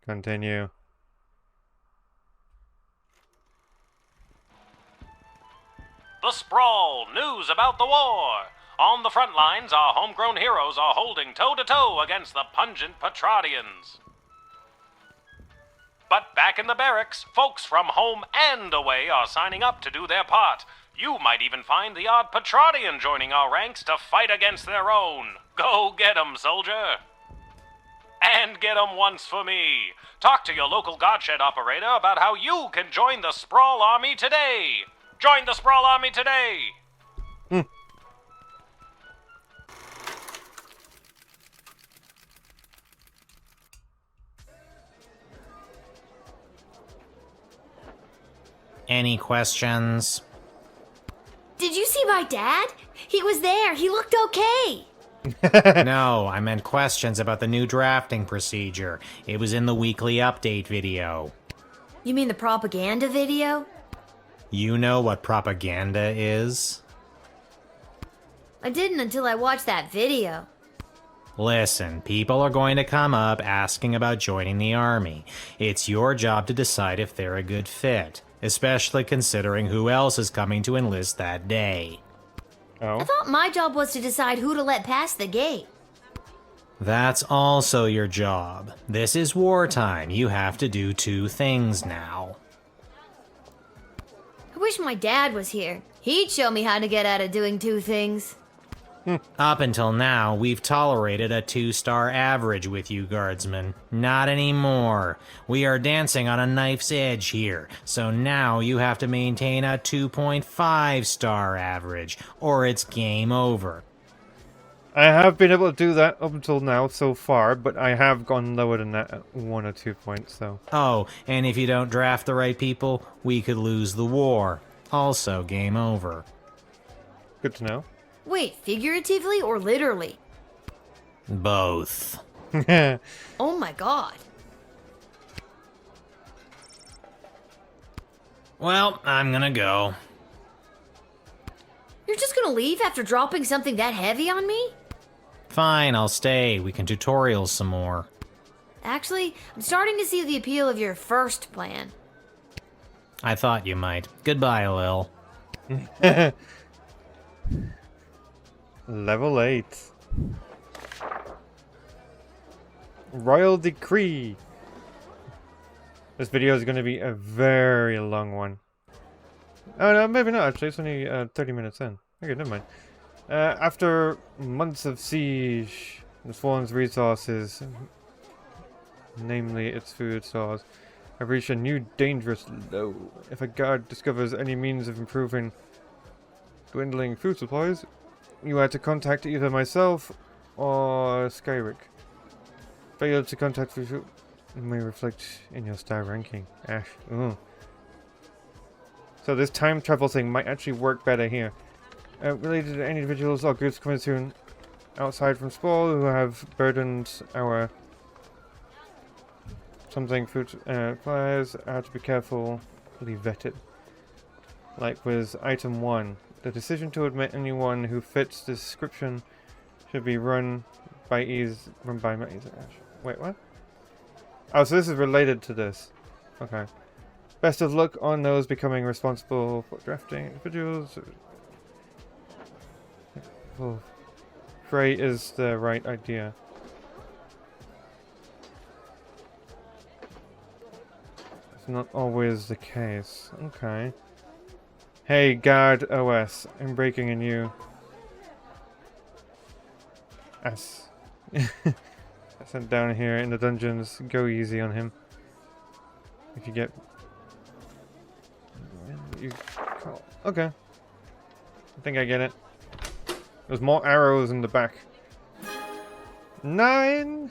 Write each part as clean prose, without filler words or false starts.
Continue. The Sprawl, news about the war. On the front lines, our homegrown heroes are holding toe-to-toe against the pungent Petradians. But back in the barracks, folks from home and away are signing up to do their part. You might even find the odd Petradian joining our ranks to fight against their own. Go get 'em, soldier. And get 'em once for me. Talk to your local Godshed operator about how you can join the Sprawl Army today. Join the Sprawl Army today. Any questions? Did you see my dad? He was there. He looked okay. No, I meant questions about the new drafting procedure. It was in the weekly update video. You mean the propaganda video? You know what propaganda is? I didn't until I watched that video. Listen, people are going to come up asking about joining the army. It's your job to decide if they're a good fit, especially considering who else is coming to enlist that day. Oh. I thought my job was to decide who to let pass the gate. That's also your job. This is wartime. You have to do two things now. I wish my dad was here. He'd show me how to get out of doing two things. Up until now, we've tolerated a 2-star average with you, Guardsman. Not anymore. We are dancing on a knife's edge here, so now you have to maintain a 2.5-star average, or it's game over. I have been able to do that up until now so far, but I have gone lower than that at 1 or 2 points, so... Oh, and if you don't draft the right people, we could lose the war. Also game over. Good to know. Wait, figuratively or literally? Both. Oh my god. Well, I'm gonna go. You're just gonna leave after dropping something that heavy on me? Fine, I'll stay. We can tutorial some more. Actually, I'm starting to see the appeal of your first plan. I thought you might. Goodbye, Lil. Level 8. Royal Decree. This video is going to be a very long one. Oh no, maybe not actually. It's only 30 minutes in. Okay, never mind. After months of siege, the Fallen's resources, namely its food stores, have reached a new dangerous low. If a guard discovers any means of improving dwindling food supplies, you are to contact either myself or Skyrick. Failure to contact food may reflect in your star ranking. Ash. Ooh. So this time travel thing might actually work better here. Related to any individuals or groups coming soon outside from Sprawl who have burdened our something food suppliers are to be carefully vetted. Like with item 1. The decision to admit anyone who fits the description should be run by Ash. Wait, what? Oh, so this is related to this. Okay. Best of luck on those becoming responsible for drafting individuals. Oh. Frey is the right idea. It's not always the case. Okay. Hey, guard OS, I'm breaking in you. S. I sent down here in the dungeons. Go easy on him. If you get... You call. Okay. I think I get it. There's more arrows in the back. 9!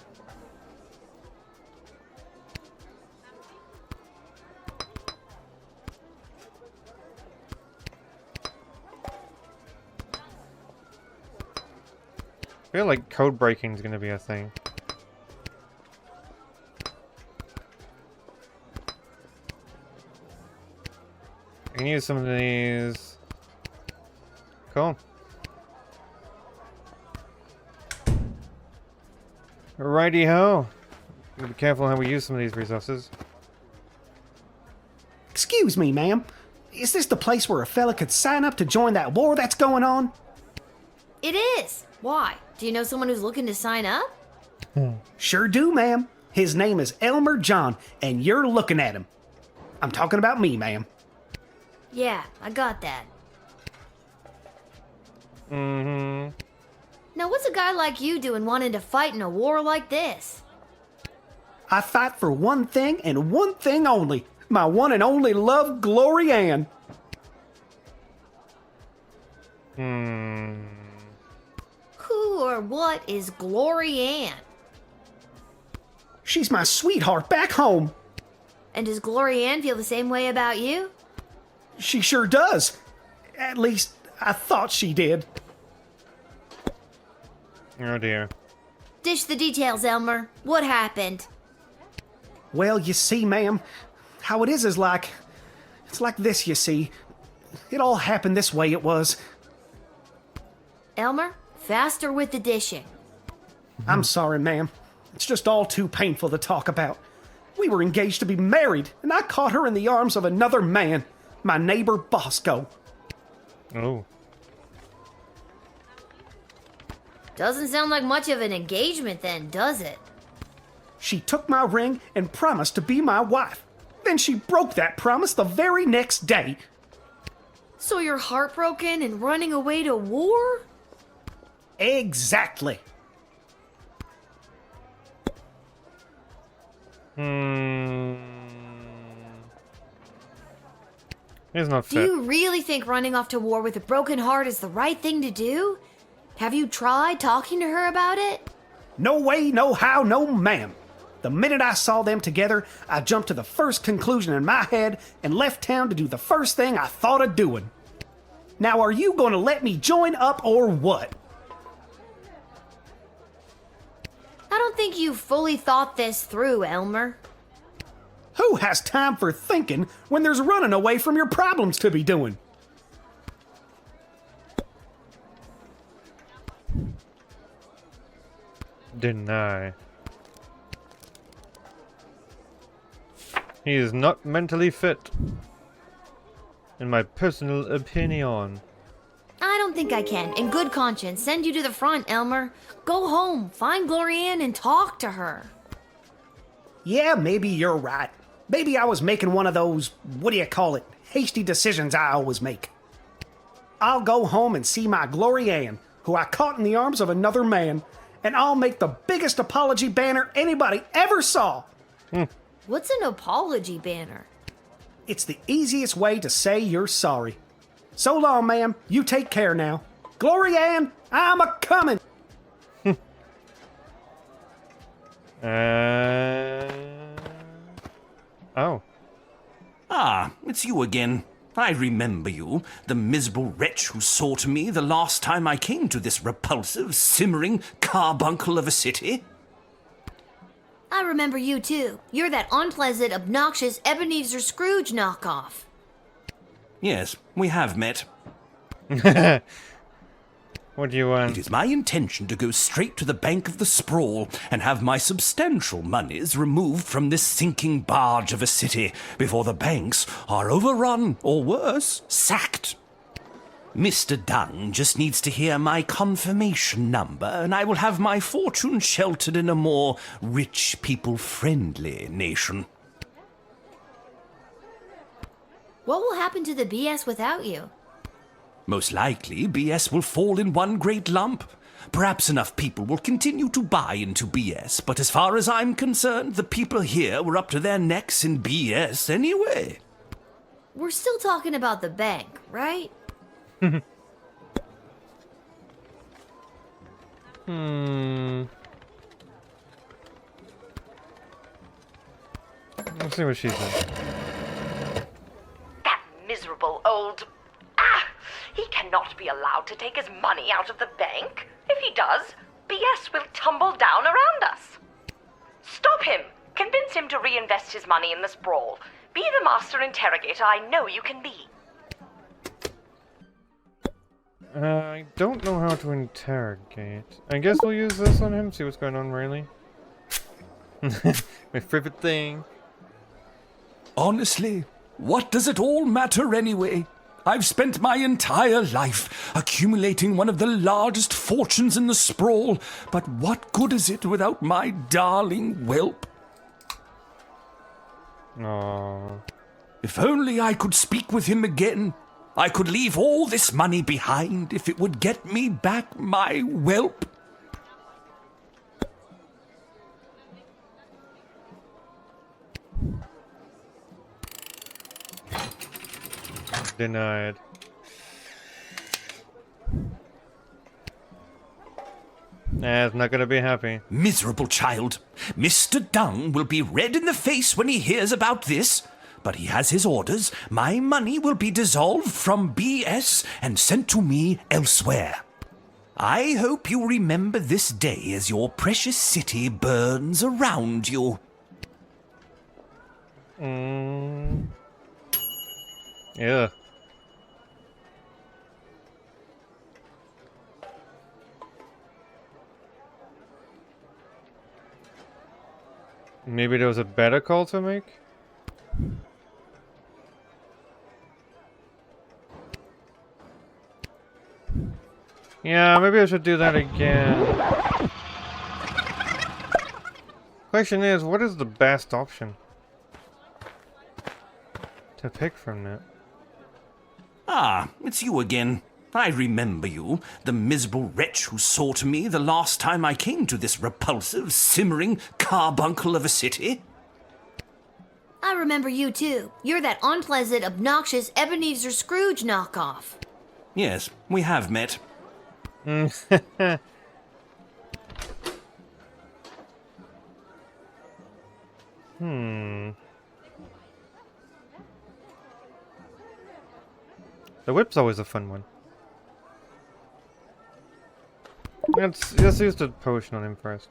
I feel like code breaking is going to be a thing. I can use some of these. Cool. Righty ho. Be careful how we use some of these resources. Excuse me, ma'am. Is this the place where a fella could sign up to join that war that's going on? It is. Why? Do you know someone who's looking to sign up? Sure do, ma'am. His name is Elmer John, and you're looking at him. I'm talking about me, ma'am. Yeah, I got that. Mm-hmm. Now, what's a guy like you doing wanting to fight in a war like this? I fight for one thing and one thing only. My one and only love, Glory Ann. Who or what is Glory Ann? She's my sweetheart back home. And does Glory Ann feel the same way about you? She sure does. At least, I thought she did. Oh dear. Dish the details, Elmer. What happened? Well, you see, ma'am, how it is like... It's like this, you see. It all happened this way, it was. Elmer, faster with the dishing. I'm sorry, ma'am. It's just all too painful to talk about. We were engaged to be married, and I caught her in the arms of another man, my neighbor Bosco. Oh. Doesn't sound like much of an engagement then, does it? She took my ring and promised to be my wife. Then she broke that promise the very next day. So you're heartbroken and running away to war? Exactly. It's not Do fair. you really think running off to war with a broken heart is the right thing to do? Have you tried talking to her about it? No way, no how, no ma'am. The minute I saw them together, I jumped to the first conclusion in my head and left town to do the first thing I thought of doing. Now, are you going to let me join up or what? I don't think you fully thought this through, Elmer. Who has time for thinking when there's running away from your problems to be doing? Deny. He is not mentally fit. In my personal opinion. I don't think I can, in good conscience, send you to the front, Elmer. Go home, find Glory Ann, and talk to her. Yeah, maybe you're right. Maybe I was making one of those, what do you call it, hasty decisions I always make. I'll go home and see my Glory Ann, who I caught in the arms of another man, and I'll make the biggest apology banner anybody ever saw. What's an apology banner? It's the easiest way to say you're sorry. So long, ma'am. You take care now. Glory Ann, I'm a-coming. Oh. Ah, it's you again. I remember you, the miserable wretch who sought me the last time I came to this repulsive, simmering carbuncle of a city. I remember you too. You're that unpleasant, obnoxious Ebenezer Scrooge knockoff. Yes, we have met. What do you want? It is my intention to go straight to the bank of the sprawl and have my substantial moneys removed from this sinking barge of a city before the banks are overrun, or worse, sacked. Mr. Dunn just needs to hear my confirmation number, and I will have my fortune sheltered in a more rich people-friendly nation. What will happen to the BS without you? Most likely, BS will fall in one great lump. Perhaps enough people will continue to buy into BS, but as far as I'm concerned, the people here were up to their necks in BS anyway. We're still talking about the bank, right? Let's see what she says. That miserable old... Ah! He cannot be allowed to take his money out of the bank. If he does, BS will tumble down around us. Stop him! Convince him to reinvest his money in the sprawl. Be the master interrogator I know you can be. I don't know how to interrogate. I guess we'll use this on him, see what's going on, really. My favorite thing. Honestly, what does it all matter anyway? I've spent my entire life accumulating one of the largest fortunes in the sprawl, but what good is it without my darling whelp? Aww. If only I could speak with him again. I could leave all this money behind if it would get me back my whelp. Denied. Nah, it's not gonna be happy. Miserable child. Mr. Dung will be red in the face when he hears about this. But he has his orders. My money will be dissolved from BS and sent to me elsewhere. I hope you remember this day as your precious city burns around you. Yeah. Maybe there was a better call to make? Yeah, maybe I should do that again. Question is, what is the best option to pick from that? Ah, it's you again. I remember you, the miserable wretch who saw to me the last time I came to this repulsive, simmering carbuncle of a city. I remember you too. You're that unpleasant, obnoxious Ebenezer Scrooge knockoff. Yes, we have met. The whip's always a fun one. Let's use the potion on him first.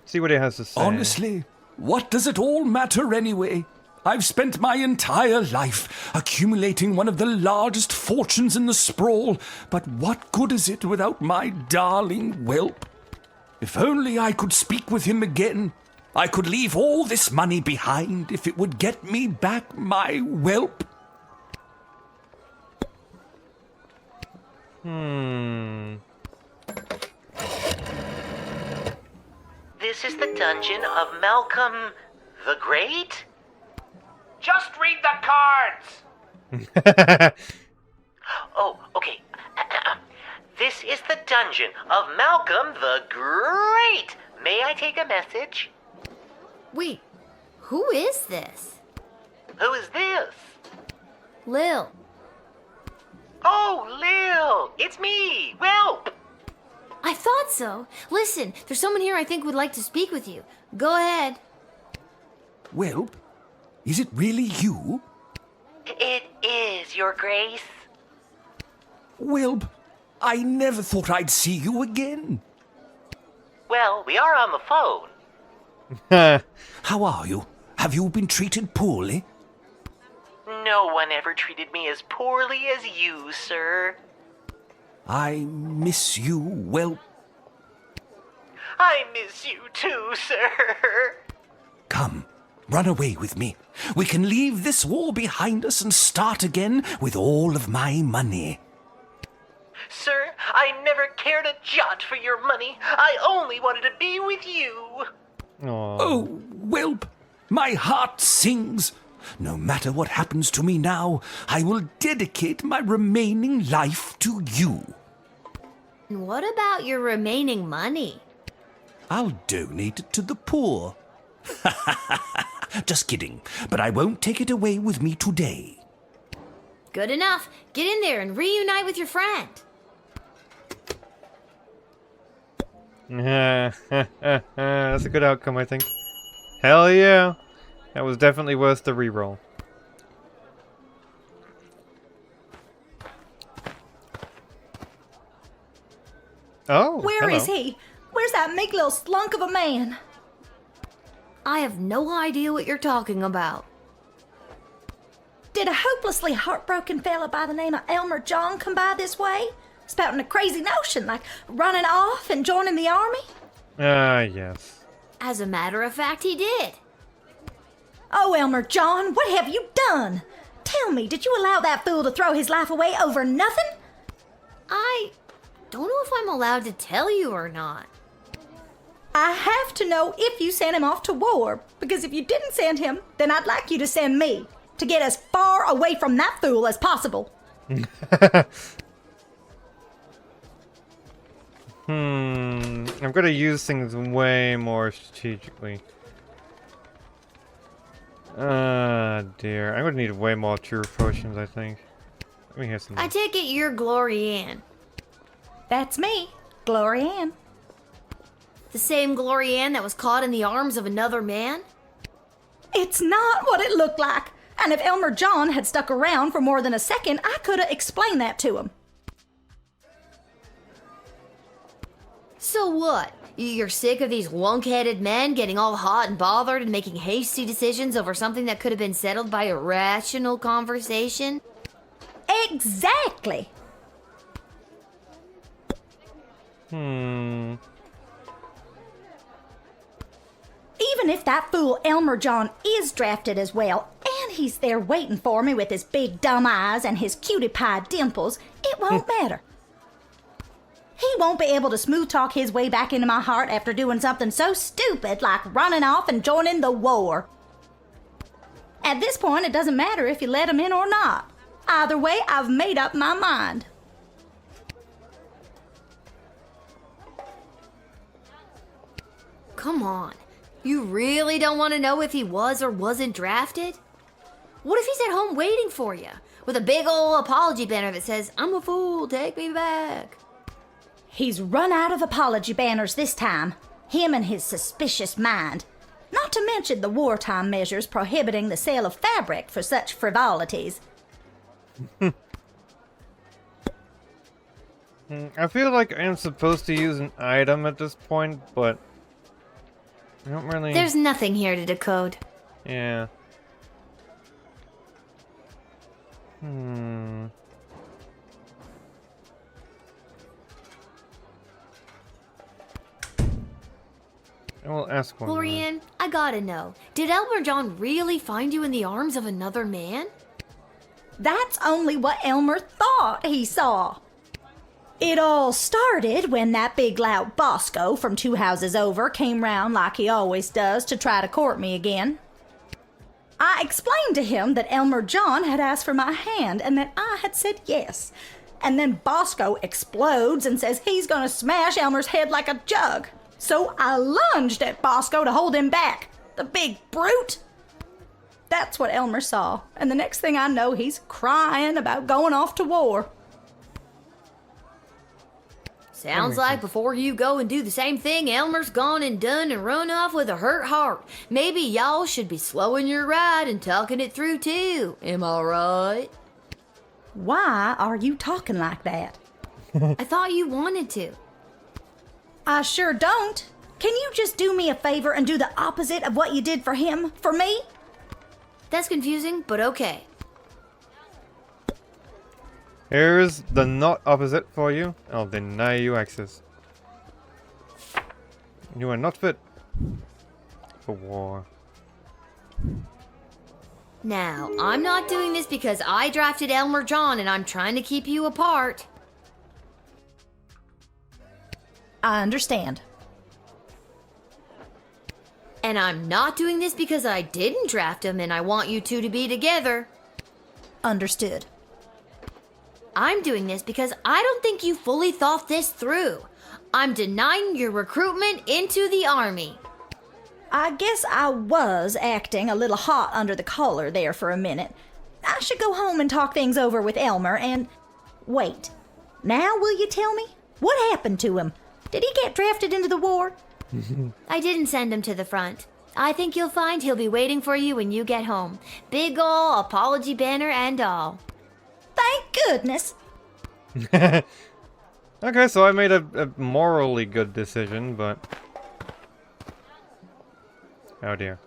See what he has to say. Honestly, what does it all matter anyway? I've spent my entire life accumulating one of the largest fortunes in the sprawl, but what good is it without my darling whelp? If only I could speak with him again. I could leave all this money behind if it would get me back my whelp. This is the dungeon of Malcolm the Great? Just read the cards! Oh, okay. This is the dungeon of Malcolm the Great. May I take a message? Wait, who is this? Who is this? Lil. Oh, Lil! It's me, Whelp! I thought so. Listen, there's someone here I think would like to speak with you. Go ahead. Whelp? Is it really you? It is, Your Grace. Whelp, I never thought I'd see you again. Well, we are on the phone. How are you? Have you been treated poorly? No one ever treated me as poorly as you, sir. I miss you, Whelp. I miss you too, sir. Come, run away with me. We can leave this war behind us and start again with all of my money. Sir, I never cared a jot for your money. I only wanted to be with you. Aww. Oh, Whelp, my heart sings. No matter what happens to me now, I will dedicate my remaining life to you. And what about your remaining money? I'll donate it to the poor. Just kidding, but I won't take it away with me today. Good enough. Get in there and reunite with your friend. That's a good outcome, I think. Hell yeah. That was definitely worth the reroll. Oh, Where hello. is he? Where's that meek little slunk of a man? I have no idea what you're talking about. Did a hopelessly heartbroken fella by the name of Elmer John come by this way? spouting a crazy notion like running off and joining the army. Yes. As a matter of fact, he did. Oh, Elmer John, what have you done? Tell me, did you allow that fool to throw his life away over nothing? I don't know if I'm allowed to tell you or not. I have to know if you sent him off to war, because if you didn't send him, then I'd like you to send me, to get as far away from that fool as possible. I'm gonna use things way more strategically. Dear. I'm gonna need way more true potions, I think. Let me hear some. I take it you're Glorianne. That's me, Glorianne. The same Glorianne that was caught in the arms of another man? It's not what it looked like. And if Elmer John had stuck around for more than a second, I could have explained that to him. So what? You're sick of these lunk-headed men getting all hot and bothered and making hasty decisions over something that could have been settled by a rational conversation? Exactly. Hmm. Even if that fool Elmer John is drafted as well, and he's there waiting for me with his big dumb eyes and his cutie pie dimples, it won't matter. He won't be able to smooth talk his way back into my heart after doing something so stupid like running off and joining the war. At this point, it doesn't matter if you let him in or not. Either way, I've made up my mind. Come on. You really don't want to know if he was or wasn't drafted? What if he's at home waiting for you, with a big ol' apology banner that says, "I'm a fool, take me back"? He's run out of apology banners this time. Him and his suspicious mind. Not to mention the wartime measures prohibiting the sale of fabric for such frivolities. I feel like I'm supposed to use an item at this point, but I don't really... There's nothing here to decode. Yeah. I will ask one more. Glorianne, I gotta know. Did Elmer John really find you in the arms of another man? That's only what Elmer thought he saw. It all started when that big lout Bosco from 2 houses over came round like he always does to try to court me again. I explained to him that Elmer John had asked for my hand and that I had said yes. And then Bosco explodes and says he's gonna smash Elmer's head like a jug. So I lunged at Bosco to hold him back. The big brute! That's what Elmer saw. And the next thing I know, he's crying about going off to war. Sounds like before you go and do the same thing, Elmer's gone and done and run off with a hurt heart. Maybe y'all should be slowing your ride and talking it through too. Am I right? Why are you talking like that? I thought you wanted to. I sure don't. Can you just do me a favor and do the opposite of what you did for him, for me? That's confusing, but okay. Here's the not opposite for you. I'll deny you access. You are not fit for war. Now, I'm not doing this because I drafted Elmer John and I'm trying to keep you apart. I understand. And I'm not doing this because I didn't draft him and I want you two to be together. Understood. I'm doing this because I don't think you fully thought this through. I'm denying your recruitment into the army. I guess I was acting a little hot under the collar there for a minute. I should go home and talk things over with Elmer and... Wait. Now will you tell me? What happened to him? Did he get drafted into the war? I didn't send him to the front. I think you'll find he'll be waiting for you when you get home. Big ol' apology banner and all. Thank goodness. Okay, so I made a morally good decision, but... Oh dear.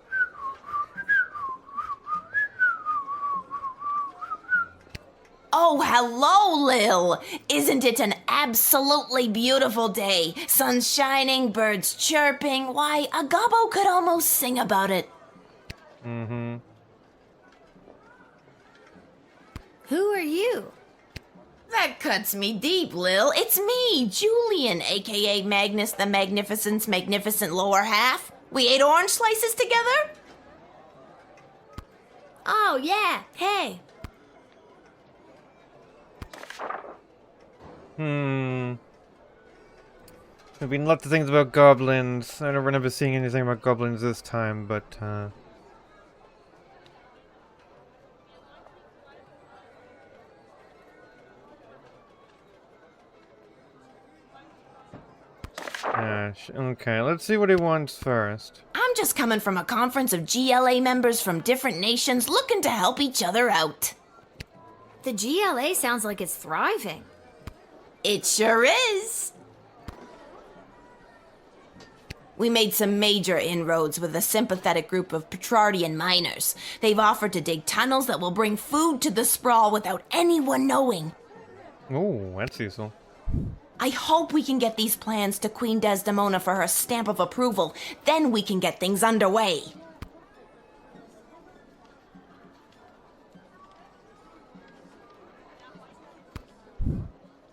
Oh, hello, Lil. Isn't it an absolutely beautiful day? Sun's shining, birds chirping. Why, a gobbo could almost sing about it. Mm-hmm. Who are you? That cuts me deep, Lil. It's me, Julian, a.k.a. Magnus the Magnificent's magnificent lower half. We ate orange slices together? Oh, yeah. Hey. There've been lots of things about goblins. I don't remember seeing anything about goblins this time, but, okay, let's see what he wants first. I'm just coming from a conference of GLA members from different nations looking to help each other out. The GLA sounds like it's thriving. It sure is. We made some major inroads with a sympathetic group of Petrardian miners. They've offered to dig tunnels that will bring food to the sprawl without anyone knowing. Oh, that's useful. I hope we can get these plans to Queen Desdemona for her stamp of approval. Then we can get things underway.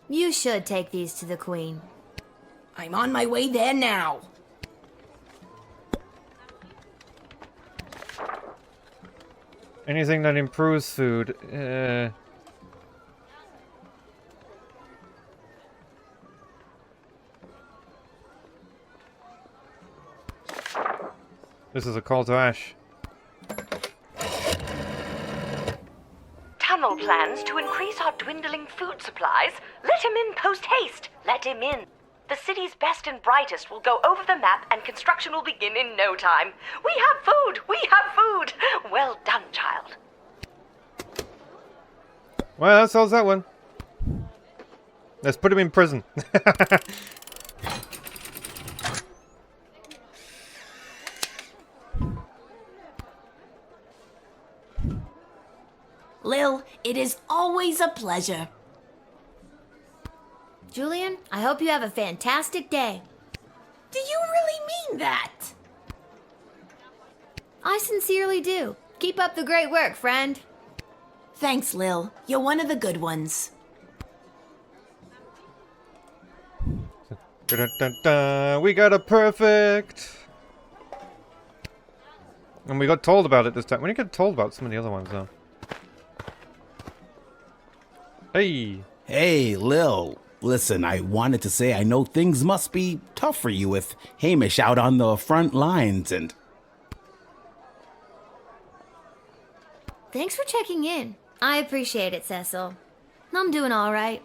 You should take these to the Queen. I'm on my way there now. Anything that improves food, This is a call to ash. Tunnel plans to increase our dwindling food supplies? Let him in post-haste. Let him in. The city's best and brightest will go over the map and construction will begin in no time. We have food! We have food! Well done, child. Well, that solves that one. Let's put him in prison. Lil, it is always a pleasure. Julian, I hope you have a fantastic day. Do you really mean that? I sincerely do. Keep up the great work, friend. Thanks, Lil. You're one of the good ones. Dun-dun-dun-dun. We got a perfect! And we got told about it this time. We didn't get told about some of the other ones, though. Hey! Hey, Lil. Listen, I wanted to say I know things must be tough for you with Hamish out on the front lines and... Thanks for checking in. I appreciate it, Cecil. I'm doing all right.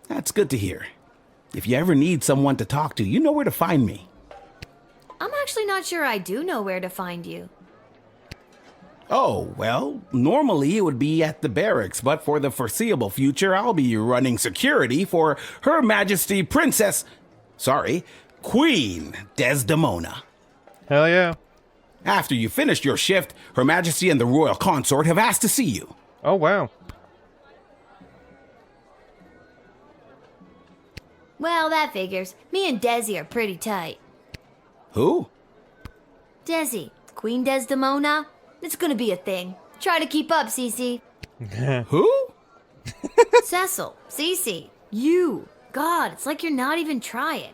That's good to hear. If you ever need someone to talk to, you know where to find me. I'm actually not sure I do know where to find you. Oh, well, normally it would be at the barracks, but for the foreseeable future, I'll be running security for Her Majesty Queen Desdemona. Hell yeah. After you finish your shift, Her Majesty and the Royal Consort have asked to see you. Oh, wow. Well, that figures. Me and Desi are pretty tight. Who? Desi, Queen Desdemona. It's gonna be a thing. Try to keep up, Cece. Who? Cecil, Cece, you. God, it's like you're not even trying.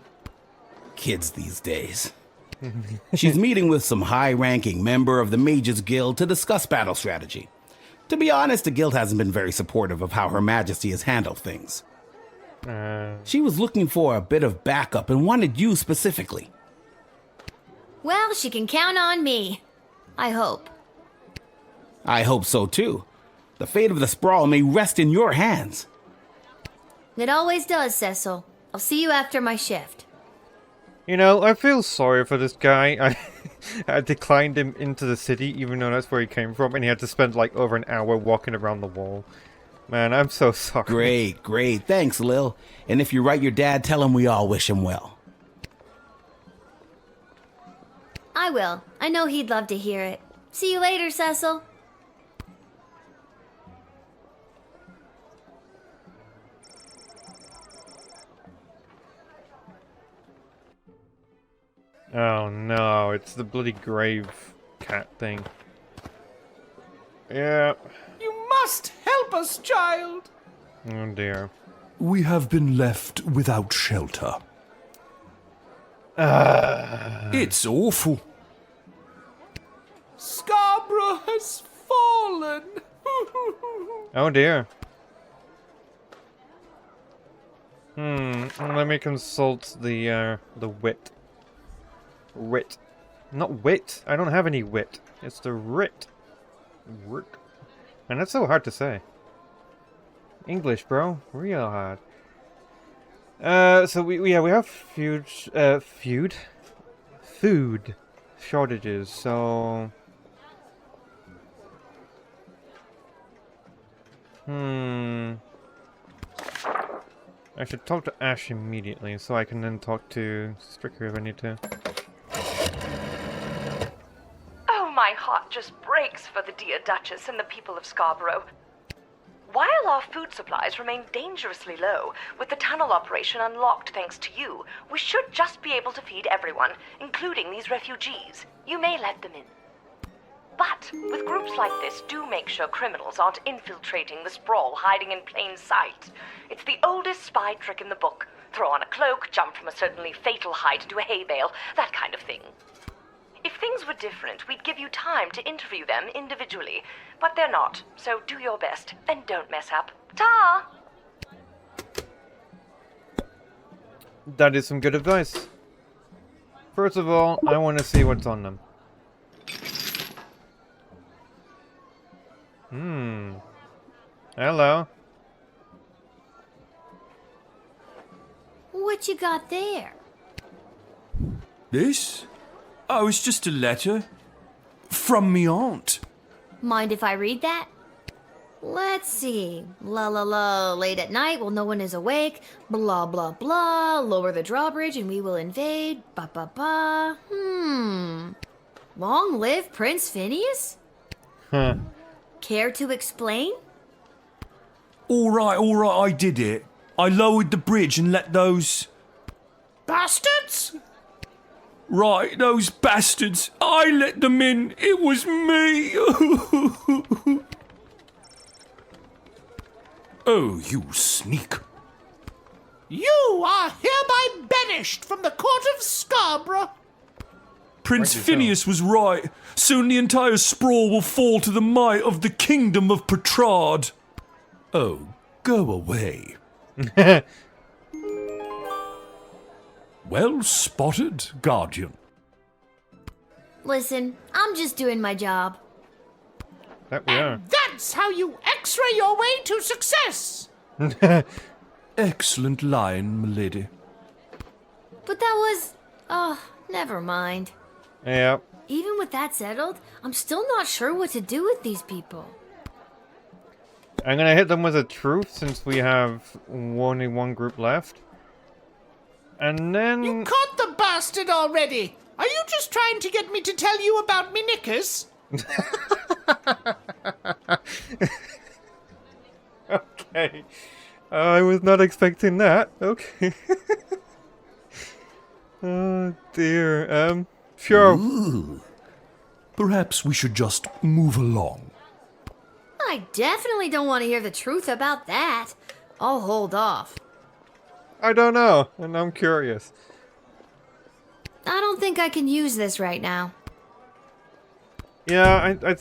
Kids these days. She's meeting with some high-ranking member of the Mages Guild to discuss battle strategy. To be honest, the guild hasn't been very supportive of how Her Majesty has handled things. She was looking for a bit of backup and wanted you specifically. Well, she can count on me. I hope. I hope so too. The fate of the sprawl may rest in your hands. It always does, Cecil. I'll see you after my shift. You know, I feel sorry for this guy. I declined him into the city, even though that's where he came from, and he had to spend like over an hour walking around the wall. Man, I'm so sorry. Great. Thanks, Lil. And if you write your dad, tell him we all wish him well. I will. I know he'd love to hear it. See you later, Cecil. Oh no, it's the bloody grave cat thing. Yeah. You must help us, child. Oh dear. We have been left without shelter. It's awful. Scarborough has fallen. Oh dear. Let me consult the wit. Wit. Not wit. I don't have any wit. It's the writ. Writ. And that's so hard to say. English, bro. Real hard. So we have food shortages, so I should talk to Ash immediately, so I can then talk to Stricker if I need to. Oh, my heart just breaks for the dear Duchess and the people of Scarborough. While our food supplies remain dangerously low, with the tunnel operation unlocked thanks to you, we should just be able to feed everyone, including these refugees. You may let them in. But with groups like this, do make sure criminals aren't infiltrating the sprawl hiding in plain sight. It's the oldest spy trick in the book. Throw on a cloak, jump from a certainly fatal height into a hay bale, that kind of thing. If things were different, we'd give you time to interview them individually. But they're not, so do your best, and don't mess up. Ta! That is some good advice. First of all, I want to see what's on them. Hello. What you got there? This? Oh, it's just a letter. From me aunt. Mind if I read that? Let's see. La la la, late at night while no one is awake. Blah blah blah. Lower the drawbridge and we will invade. Ba ba ba. Long live Prince Phineas? Huh. Care to explain? All right, I did it. I lowered the bridge and let those... Bastards? Right, those bastards. I let them in. It was me. Oh, you sneak. You are hereby banished from the court of Scarborough. Prince Phineas was right. Soon the entire sprawl will fall to the might of the kingdom of Petrard. Oh, go away. Well spotted, Guardian. Listen, I'm just doing my job. That we are. That's how you x-ray your way to success. Excellent line, milady. But that was... oh, never mind. Yeah. Even with that settled, I'm still not sure what to do with these people. I'm gonna hit them with a truth since we have only one group left. And then... You caught the bastard already. Are you just trying to get me to tell you about me knickers? Okay. I was not expecting that. Okay. Oh dear. Sure. Ooh. Perhaps we should just move along. I definitely don't want to hear the truth about that. I'll hold off. I don't know, and I'm curious. I don't think I can use this right now. Yeah, Let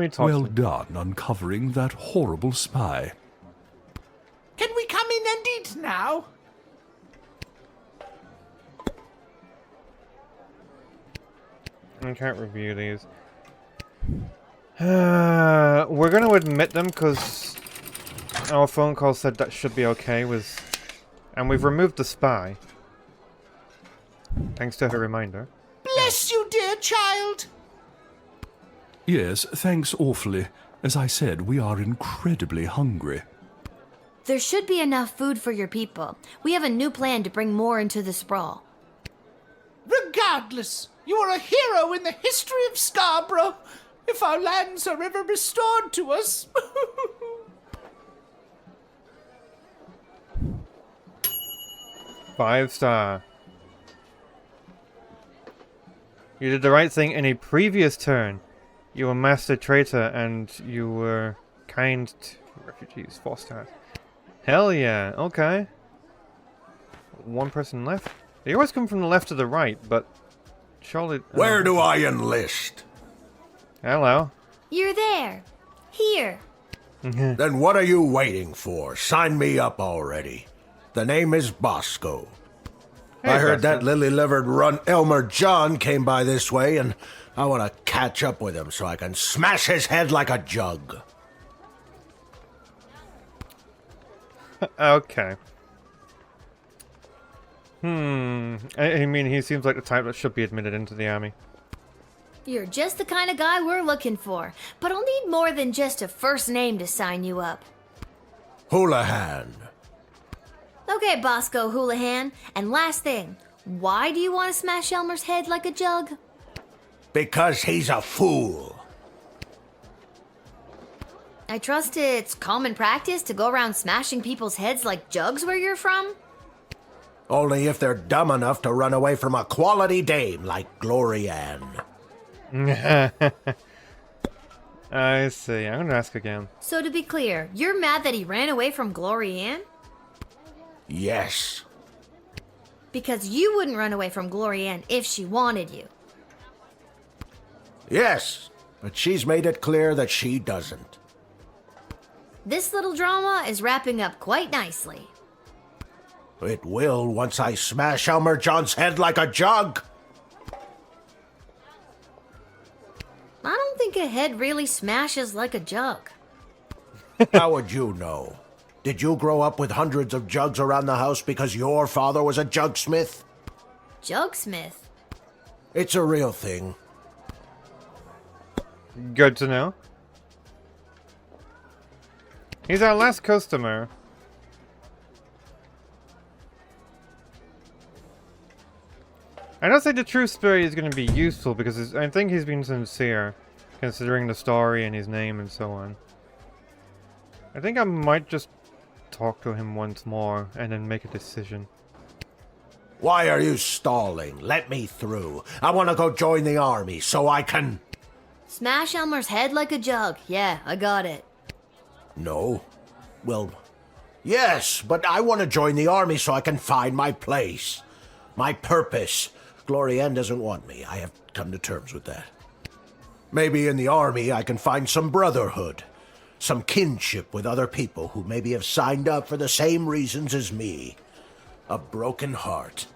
me talk Well to him. done uncovering that horrible spy. Can we come in and eat now? I can't review these. We're gonna admit them because our phone call said that should be okay with... And we've removed the spy. Thanks to her reminder. Bless you, dear child. Yes, thanks awfully. As I said, we are incredibly hungry. There should be enough food for your people. We have a new plan to bring more into the sprawl. Regardless, you are a hero in the history of Scarborough. If our lands are ever restored to us. 5-star. You did the right thing in a previous turn. You were master traitor and you were kind to refugees. 4-star. Hell yeah, okay. One person left. They always come from the left to the right, but surely... Where do I enlist? Hello. You're there. Here. Then what are you waiting for? Sign me up already. The name is Bosco. Hey, I heard Bosco. that lily-livered runt Elmer John came by this way, and I want to catch up with him so I can smash his head like a jug. Okay. I mean, he seems like the type that should be admitted into the army. You're just the kind of guy we're looking for. But I'll need more than just a first name to sign you up. Houlihan. Okay, Bosco Houlihan. And last thing, why do you want to smash Elmer's head like a jug? Because he's a fool. I trust it's common practice to go around smashing people's heads like jugs where you're from? Only if they're dumb enough to run away from a quality dame like Glory Ann. I see. I'm gonna ask again. So to be clear, you're mad that he ran away from Glory Ann? Yes. Because you wouldn't run away from Glory Ann if she wanted you. Yes, but she's made it clear that she doesn't. This little drama is wrapping up quite nicely. It will once I smash Elmer John's head like a jug. I don't think a head really smashes like a jug. How would you know? Did you grow up with hundreds of jugs around the house because your father was a jugsmith? Jugsmith? It's a real thing. Good to know. He's our last customer. I don't think the true spirit is going to be useful because I think he's been sincere, considering the story and his name and so on. I think I might just talk to him once more and then make a decision. Why are you stalling? Let me through. I want to go join the army so I can... Smash Elmer's head like a jug. Yeah, I got it. No. Well, yes, but I want to join the army so I can find my place. My purpose. Glory Ann doesn't want me. I have come to terms with that. Maybe in the army I can find some brotherhood. Some kinship with other people who maybe have signed up for the same reasons as me. A broken heart.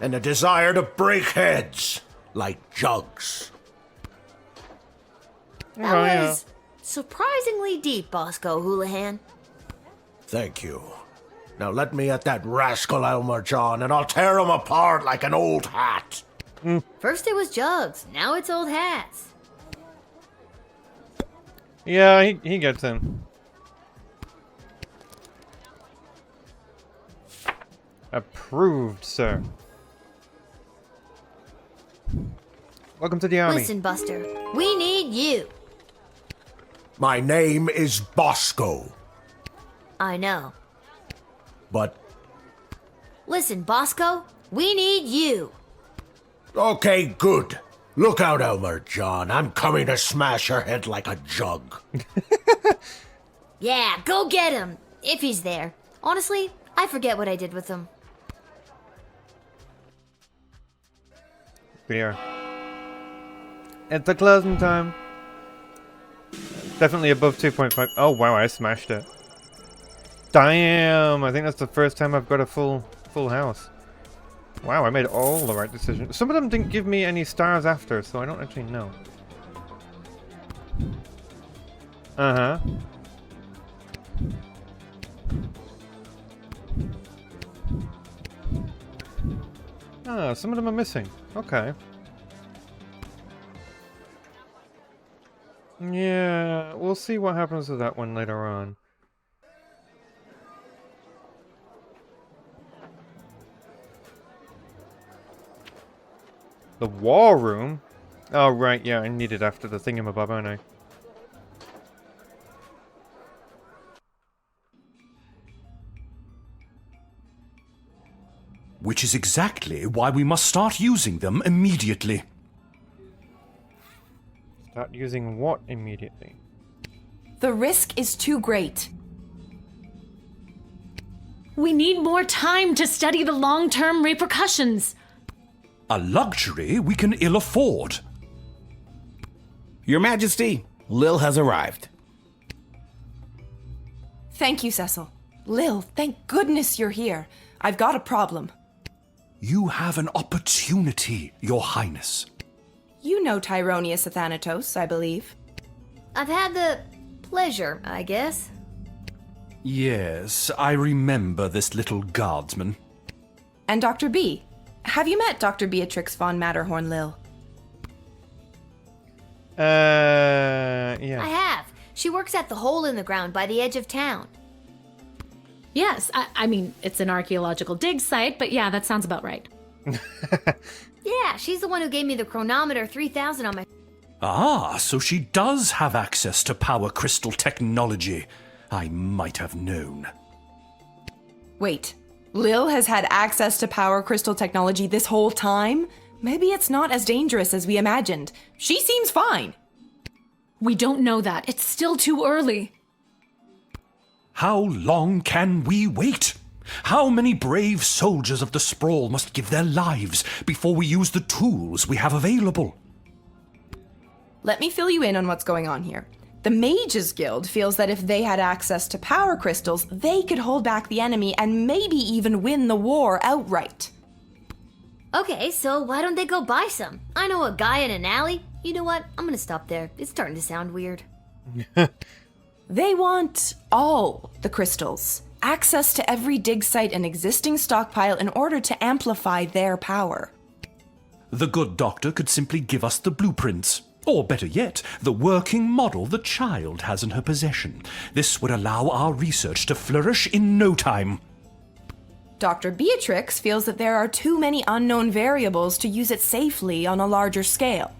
And a desire to break heads. Like jugs. That was surprisingly deep, Bosco Houlihan. Thank you. Now let me at that rascal Elmer John and I'll tear him apart like an old hat. First it was jugs, now it's old hats. Yeah, he gets him. Approved, sir. Welcome to the army. Listen, Buster, we need you. My name is Bosco. I know. But, Listen, Bosco, we need you. okay, good. Look out, Elmer John. I'm coming to smash your head like a jug. Yeah, go get him, if he's there. Honestly, I forget what I did with him. Clear. It's a closing time. Definitely above 2.5. Oh wow, I smashed it. Damn, I think that's the first time I've got a full house. Wow, I made all the right decisions. Some of them didn't give me any stars after, so I don't actually know. Uh-huh. Ah, some of them are missing. Okay. Yeah, we'll see what happens with that one later on. The war room? Oh, right, yeah, I need it after the thingamabob, aren't I? Which is exactly why we must start using them immediately. Start using what immediately? The risk is too great. We need more time to study the long-term repercussions. A luxury we can ill afford. Your Majesty, Lil has arrived. Thank you, Cecil. Lil, thank goodness you're here. I've got a problem. You have an opportunity, Your Highness. You know Tyronius Athanatos, I believe. I've had the pleasure, I guess. Yes, I remember this little guardsman. And Dr. B. Have you met Dr. Beatrix von Matterhorn, Lil? Yeah. I have. She works at the hole in the ground by the edge of town. Yes, I mean, it's an archaeological dig site, but yeah, that sounds about right. Yeah, she's the one who gave me the chronometer 3000 on my... Ah, so she does have access to power crystal technology. I might have known. Wait, Lil has had access to power crystal technology this whole time? Maybe it's not as dangerous as we imagined. She seems fine. We don't know that. It's still too early. How long can we wait? How many brave soldiers of the Sprawl must give their lives before we use the tools we have available? Let me fill you in on what's going on here. The Mages Guild feels that if they had access to power crystals, they could hold back the enemy and maybe even win the war outright. Okay, so why don't they go buy some? I know a guy in an alley. You know what? I'm gonna stop there. It's starting to sound weird. They want all the crystals. Access to every dig site and existing stockpile in order to amplify their power. The good doctor could simply give us the blueprints. Or better yet, the working model the child has in her possession. This would allow our research to flourish in no time. Dr. Beatrix feels that there are too many unknown variables to use it safely on a larger scale.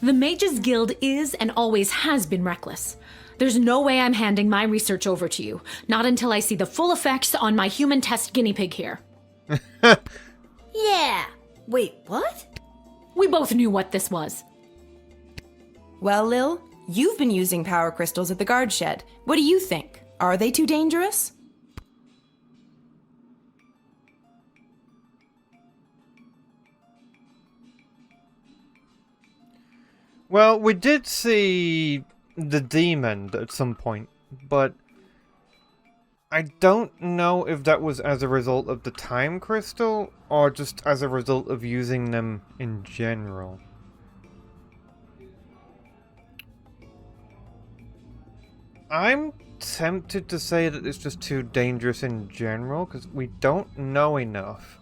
The Mages Guild is and always has been reckless. There's no way I'm handing my research over to you, not until I see the full effects on my human test guinea pig here. Yeah. Wait, what? We both knew what this was. Well, Lil, you've been using power crystals at the guard shed. What do you think? Are they too dangerous? Well, we did see the demon at some point, but I don't know if that was as a result of the time crystal or just as a result of using them in general. I'm tempted to say that it's just too dangerous in general, because we don't know enough.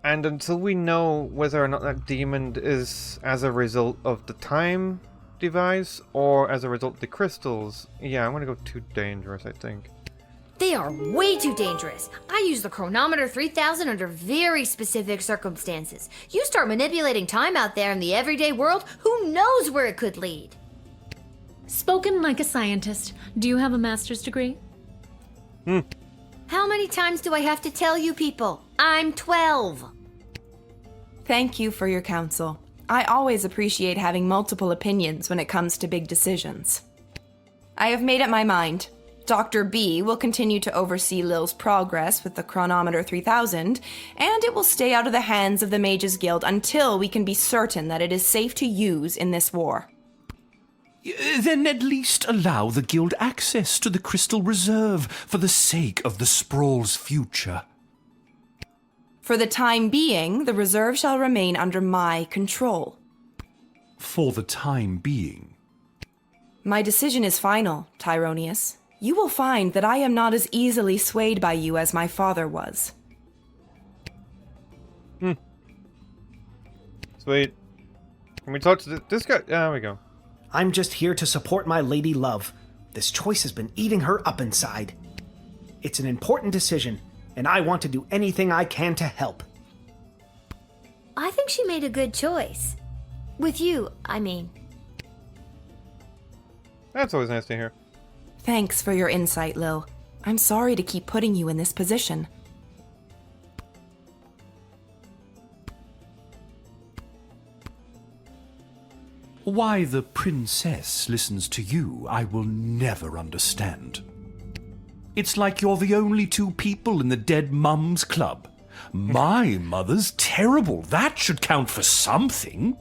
And until we know whether or not that demon is as a result of the time device or as a result of the crystals, yeah, I'm gonna go too dangerous, I think. They are way too dangerous. I use the chronometer 3000 under very specific circumstances. You start manipulating time out there in the everyday world, who knows where it could lead? Spoken like a scientist. Do you have a master's degree? How many times do I have to tell you people? I'm 12. Thank you for your counsel. I always appreciate having multiple opinions when it comes to big decisions. I have made up my mind. Dr. B will continue to oversee Lil's progress with the chronometer 3000, and it will stay out of the hands of the Mages Guild until we can be certain that it is safe to use in this war. Then at least allow the guild access to the crystal reserve for the sake of the Sprawl's future. For the time being, the reserve shall remain under my control. For the time being. My decision is final, Tyronius. You will find that I am not as easily swayed by you as my father was. Sweet. Can we talk to this guy? There we go. I'm just here to support my lady love. This choice has been eating her up inside. It's an important decision, and I want to do anything I can to help. I think she made a good choice. With you, I mean. That's always nice to hear. Thanks for your insight, Lil. I'm sorry to keep putting you in this position. Why the princess listens to you, I will never understand. It's like you're the only two people in the Dead Mums Club. My mother's terrible. That should count for something.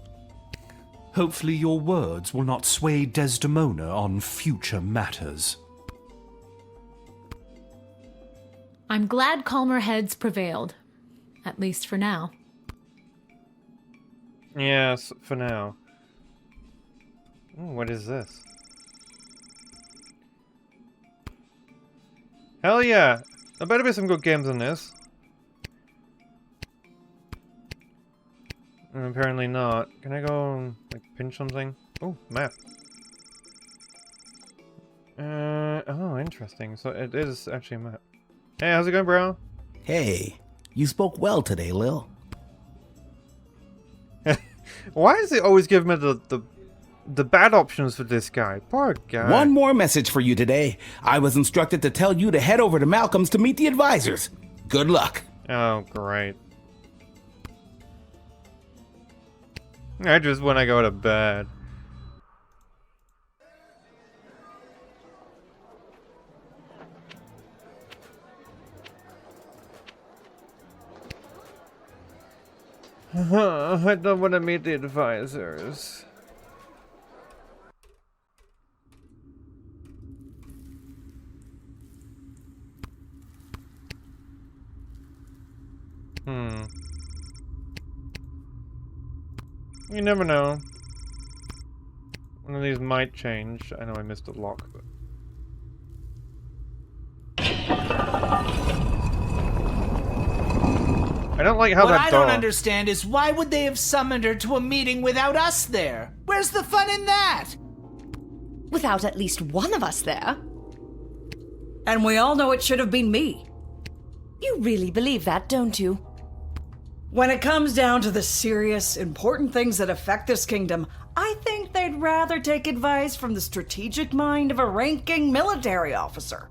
Hopefully your words will not sway Desdemona on future matters. I'm glad calmer heads prevailed. At least for now. Yes, for now. Ooh, what is this? Hell yeah! There better be some good games in this. Apparently not. Can I go and, like, pinch something? Oh, map. Oh, interesting. So it is actually a map. Hey, how's it going, bro? Hey, you spoke well today, Lil. Why does it always give me the bad options for this guy? Poor guy. One more message for you today. I was instructed to tell you to head over to Malcolm's to meet the advisors. Good luck. Oh, great. I just want to go to bed. I don't want to meet the advisors. You never know. One of these might change. I know I missed a lock, but... I don't like how what that I door... don't understand is why would they have summoned her to a meeting without us there? Where's the fun in that? Without at least one of us there. And we all know it should have been me. You really believe that, don't you? When it comes down to the serious, important things that affect this kingdom, I think they'd rather take advice from the strategic mind of a ranking military officer.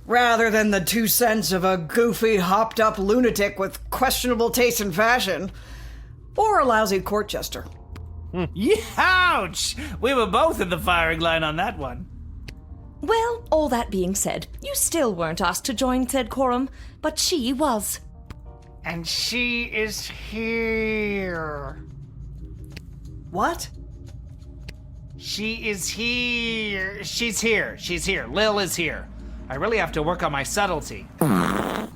Rather than the 2 cents of a goofy, hopped-up lunatic with questionable taste in fashion. Or a lousy court jester. Ouch! We were both in the firing line on that one. Well, all that being said, you still weren't asked to join said quorum, but she was. And she is here. What? She is here. She's here. She's here. Lil is here. I really have to work on my subtlety. Ah,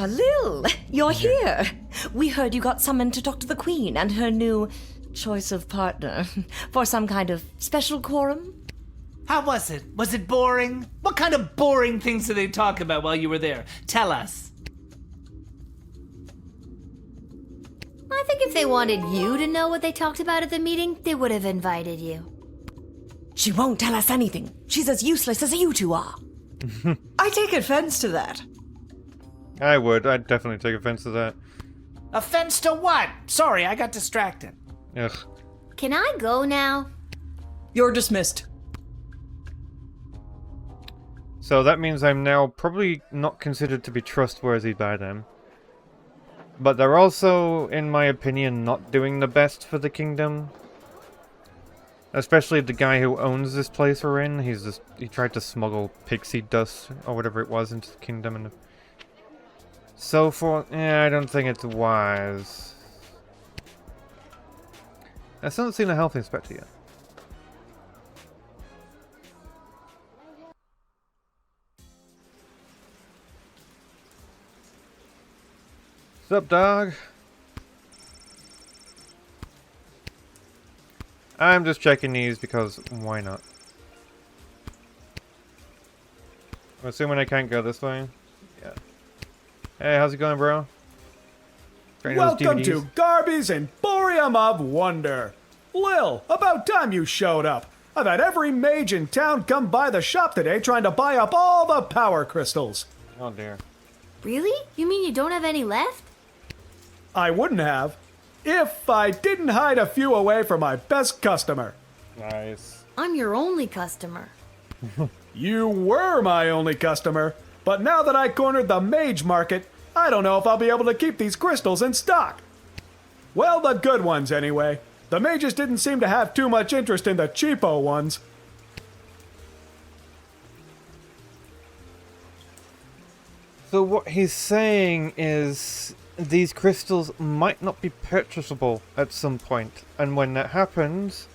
Lil, you're here. We heard you got summoned to talk to the Queen and her new choice of partner for some kind of special quorum. How was it? Was it boring? What kind of boring things did they talk about while you were there? Tell us. I think if they wanted you to know what they talked about at the meeting, they would have invited you. She won't tell us anything. She's as useless as you two are. I take offense to that. I would. I'd definitely take offense to that. Offense to what? Sorry, I got distracted. Ugh. Can I go now? You're dismissed. So that means I'm now probably not considered to be trustworthy by them. But they're also, in my opinion, not doing the best for the kingdom. Especially the guy who owns this place we're in. He tried to smuggle pixie dust or whatever it was into the kingdom, and so forth. Yeah, I don't think it's wise. I still haven't seen a health inspector yet. What's up, dog? I'm just checking these because why not? I'm assuming I can't go this way. Yeah. Hey, how's it going, bro? Welcome to Garby's Emporium of Wonder. Lil, about time you showed up. I've had every mage in town come by the shop today trying to buy up all the power crystals. Oh dear. Really? You mean you don't have any left? I wouldn't have if I didn't hide a few away for my best customer. Nice. I'm your only customer. You were my only customer, but now that I cornered the mage market, I don't know if I'll be able to keep these crystals in stock. Well, the good ones anyway. The mages didn't seem to have too much interest in the cheapo ones. So what he's saying is these crystals might not be purchasable at some point, and when that happens,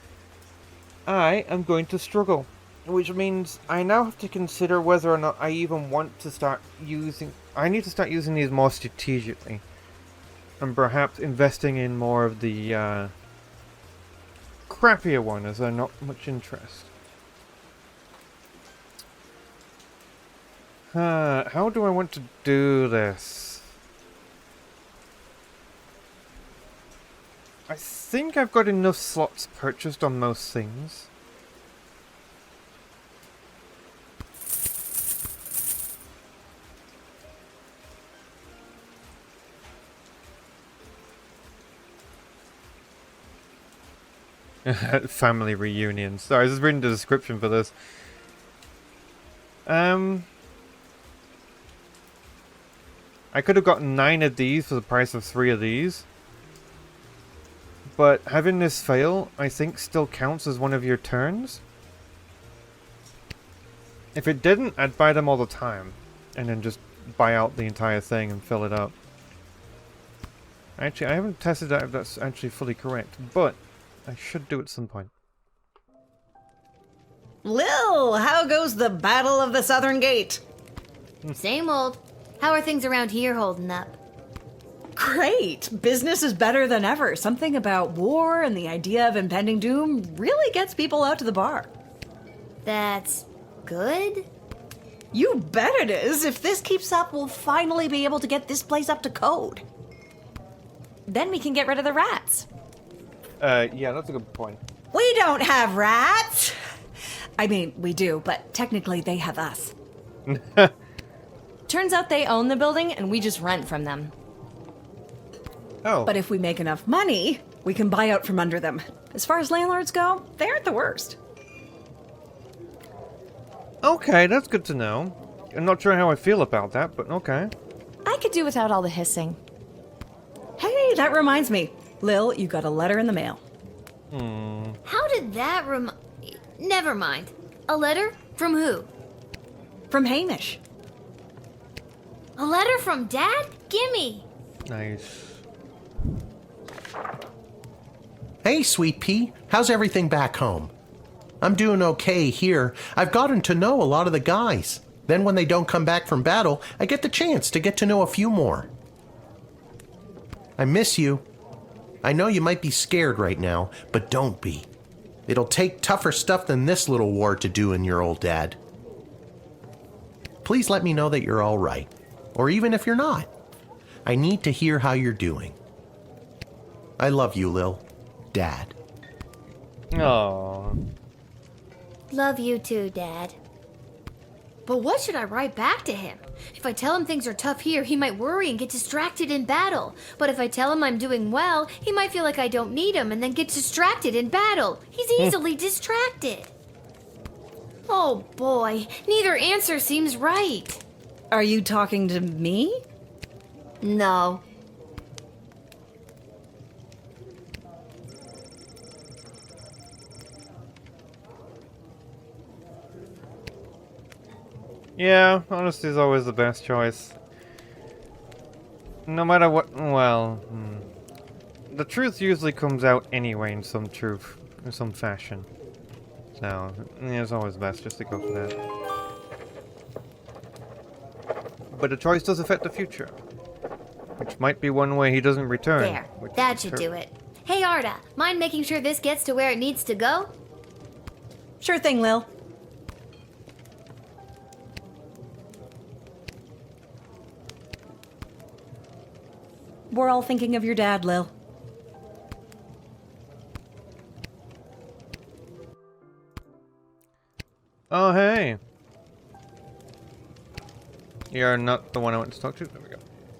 I am going to struggle. Which means I now have to consider whether or not I even want to start using... I need to start using these more strategically. And perhaps investing in more of the crappier one, as they're not much interest. How do I want to do this? I think I've got enough slots purchased on most things. Family reunion. Sorry, I was just reading the description for this. I could have gotten 9 of these for the price of 3 of these. But having this fail, I think, still counts as one of your turns. If it didn't, I'd buy them all the time. And then just buy out the entire thing and fill it up. Actually, I haven't tested out if that's actually fully correct, but I should do it at some point. Lil, how goes the Battle of the Southern Gate? Same old. How are things around here holding up? Great! Business is better than ever. Something about war and the idea of impending doom really gets people out to the bar. That's good? You bet it is. If this keeps up, we'll finally be able to get this place up to code. Then we can get rid of the rats. Yeah, that's a good point. We don't have rats! I mean, we do, but technically they have us. Turns out they own the building and we just rent from them. Oh. But if we make enough money, we can buy out from under them. As far as landlords go, they aren't the worst. Okay, that's good to know. I'm not sure how I feel about that, but okay. I could do without all the hissing. Hey, that reminds me. Lil, you got a letter in the mail. How did that Never mind. A letter? From who? From Hamish. A letter from Dad? Gimme! Nice. Hey, Sweet Pea. How's everything back home? I'm doing okay here. I've gotten to know a lot of the guys. Then when they don't come back from battle, I get the chance to get to know a few more. I miss you. I know you might be scared right now, but don't be. It'll take tougher stuff than this little war to do in your old dad. Please let me know that you're all right, or even if you're not. I need to hear how you're doing. I love you, Lil. Dad. Aww. Love you too, Dad. But what should I write back to him? If I tell him things are tough here, he might worry and get distracted in battle. But if I tell him I'm doing well, he might feel like I don't need him and then get distracted in battle. He's easily distracted. Oh boy, neither answer seems right. Are you talking to me? No. Yeah, honesty is always the best choice. No matter what, well, the truth usually comes out anyway in some fashion. So, yeah, it's always best just to go for that. But the choice does affect the future. Which might be one way he doesn't return. There, that should do it. Hey Arda, mind making sure this gets to where it needs to go? Sure thing, Lil. We're all thinking of your dad, Lil. Oh, hey. You're not the one I want to talk to? There we go.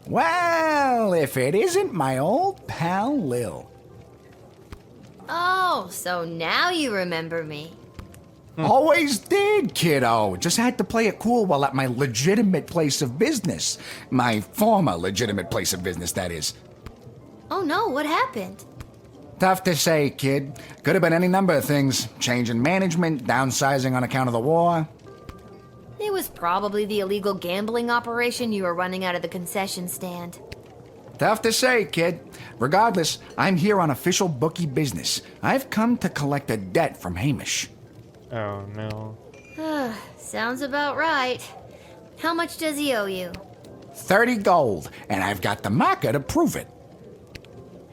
Well, if it isn't my old pal Lil. Oh, so now you remember me. Always did, kiddo. Just had to play it cool while at my legitimate place of business. My former legitimate place of business, that is. Oh no, what happened? Tough to say, kid. Could have been any number of things. Change in management, downsizing on account of the war. It was probably the illegal gambling operation you were running out of the concession stand. Tough to say, kid. Regardless, I'm here on official bookie business. I've come to collect a debt from Hamish. Oh, no. Sounds about right. How much does he owe you? 30 gold, and I've got the marker to prove it.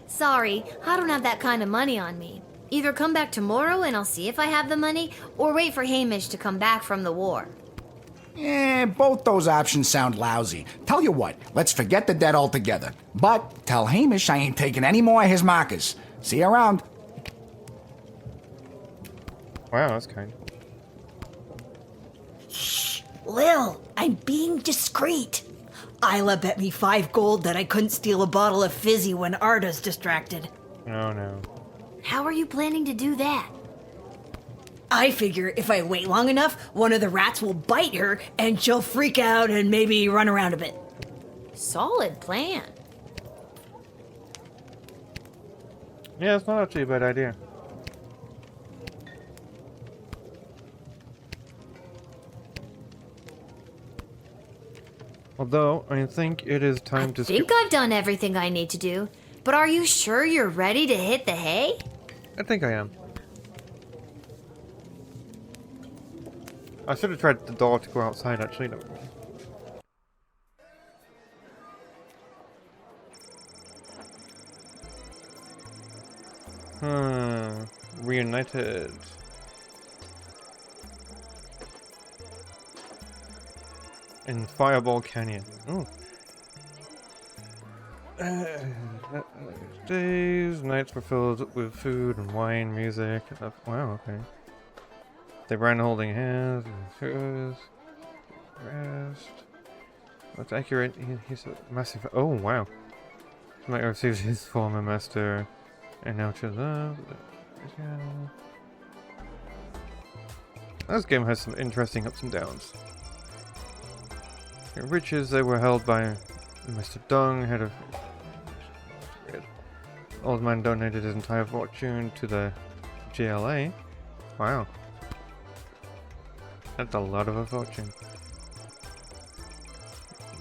Sorry, I don't have that kind of money on me. Either come back tomorrow and I'll see if I have the money, or wait for Hamish to come back from the war. Both those options sound lousy. Tell you what, let's forget the debt altogether. But tell Hamish I ain't taking any more of his markers. See you around. Wow, that's kind. Shh, Lil, I'm being discreet. Isla bet me 5 gold that I couldn't steal a bottle of fizzy when Arda's distracted. Oh no. How are you planning to do that? I figure if I wait long enough, one of the rats will bite her and she'll freak out and maybe run around a bit. Solid plan. Yeah, it's not actually a bad idea. Although, I think it is time to... I think I've done everything I need to do, but are you sure you're ready to hit the hay? I think I am. I should have tried the door to go outside, actually. No. Reunited. In Fireball Canyon. Ooh. Days, nights were filled with food and wine, music. Wow, okay. They ran holding hands, rest. That's accurate. He's a massive. Oh, wow. He might have received his former master and now to love. This game has some interesting ups and downs. In riches, they were held by Mr. Dung, head of. Old man donated his entire fortune to the GLA. Wow. That's a lot of a fortune.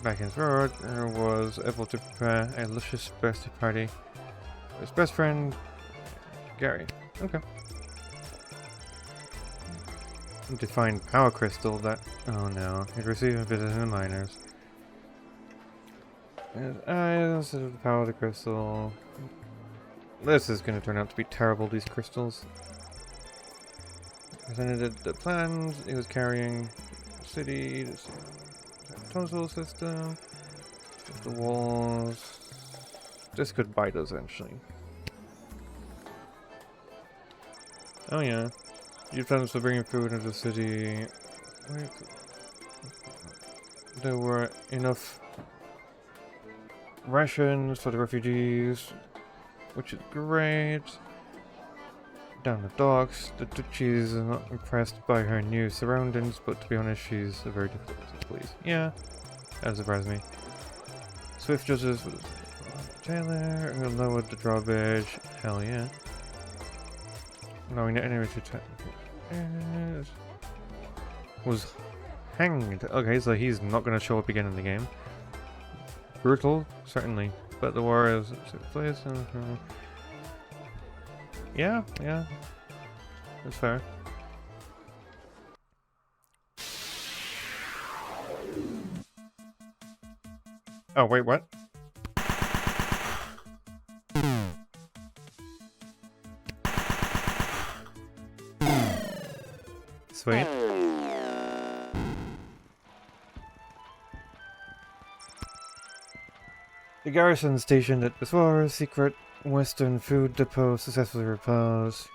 Back in his road, was able to prepare a luscious birthday party for his best friend, Gary. Okay. Defined power crystal that... Oh no, he'd received a visit in the miners. His eyes, the power of the crystal... This is going to turn out to be terrible, these crystals. Presented the plans he was carrying, the city, the tunnel system, the walls. This could bite us eventually. Oh yeah, you've done for bringing food into the city. Wait. There were enough rations for the refugees, which is great. Down the docks, the Duchy is not impressed by her new surroundings, but to be honest, she's a very difficult person to please. Yeah, that surprised me. Swift judges for the Taylor, who lowered the drawbridge. Hell yeah. No, anyway, was hanged. Okay, so he's not going to show up again in the game. Brutal, certainly, but the war is took place. Yeah, that's fair. Oh, wait, what? Sweet. The garrison stationed at Beswara's secret Western food depot successfully repose.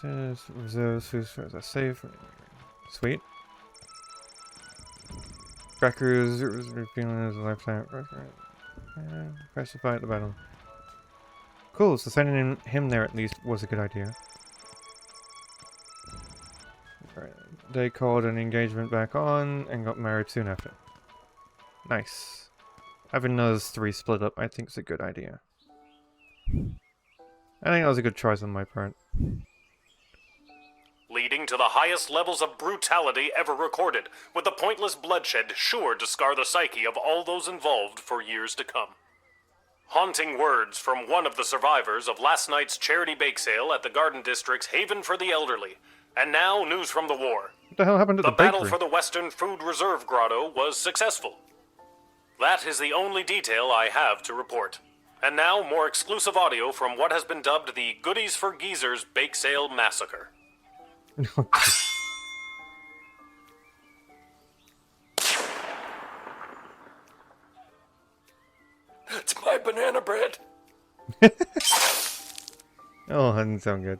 Reserves food stores are safe. Sweet. Backers revealing his lifetime. Pacify at the battle. Cool, so sending him there at least was a good idea. Right. They called an engagement back on and got married soon after. Nice. Having those three split up, I think, is a good idea. I think that was a good choice on my part. Leading to the highest levels of brutality ever recorded, with the pointless bloodshed sure to scar the psyche of all those involved for years to come. Haunting words from one of the survivors of last night's charity bake sale at the Garden District's Haven for the Elderly. And now, news from the war. What the hell happened to the battle bakery? for the Western Food Reserve Grotto was successful. That is the only detail I have to report. And now, more exclusive audio from what has been dubbed the Goodies for Geezers Bake Sale Massacre. That's my banana bread. Oh, that didn't sound good.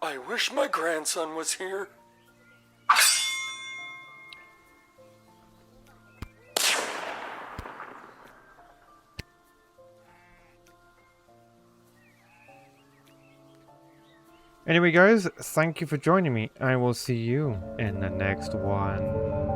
I wish my grandson was here. Anyway, guys, thank you for joining me. I will see you in the next one.